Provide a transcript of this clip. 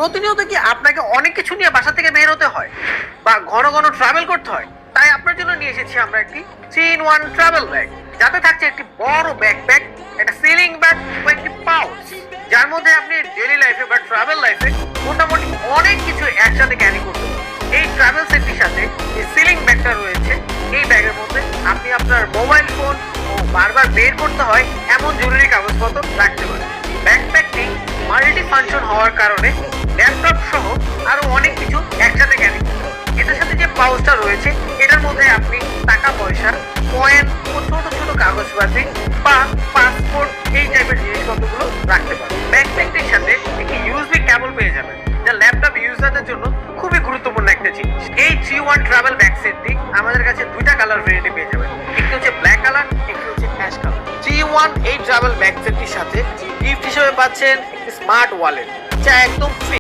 প্রতিনিয়ত কি আপনাকে অনেক কিছু নিয়ে বাসা থেকে বের হতে হয় বা ঘন ঘন ট্রাভেল করতে হয়? তাই আপনার জন্য নিয়ে এসেছি আমরা একটি 3-in-1 ট্রাভেল ব্যাগ, যাতে থাকছে একটি বড় ব্যাকপ্যাক, একটা সিলিং ব্যাগ ও একটি পাউচ, যার মধ্যে আপনি ডেইলি লাইফে বা ট্রাভেল লাইফে মোটামুটি অনেক কিছু একসাথে ক্যারি করতে পারেন। এই ট্রাভেল সেটটির সাথে যে সিলিং ব্যাগটা রয়েছে, এই ব্যাগের মধ্যে আপনি আপনার মোবাইল ফোন ও বারবার বের করতে হয় এমন জরুরি কাগজপত্র রাখতে পারেন। ব্যাকপ্যাকটি মাল্টি ফাংশন হওয়ার কারণে ল্যাপটপ সহ আরো অনেক কিছু একসাথে ক্যারি করতে পারেন। এটার সাথে যে পাউচটা রয়েছে, এটার মধ্যে আপনি টাকা পয়সা, কয়েন ও ছোট ছোট কাগজপাতি বা পাসপোর্ট এই টাইপের জিনিসপত্রগুলো রাখতে পারেন। ব্যাকপ্যাকটির সাথে একটি ইউএসবি কেবল পেয়ে যাবেন, যা ল্যাপটপ ইউজারদের জন্য খুবই গুরুত্বপূর্ণ একটা জিনিস। এই 3-in-1 ট্রাভেল ব্যাগ সেটটি আমাদের কাছে দুইটা কালার ভেরিয়েন্টে পেয়ে যাবেন, একটি হচ্ছে ব্ল্যাক কালার, একটি হচ্ছে অ্যাশ কালার। 3-in-1 এই ট্রাভেল ব্যাগ সেটটির সাথে গিফট হিসেবে পাচ্ছেন একটি স্মার্ট ওয়ালেট, যা একদম ফ্রি।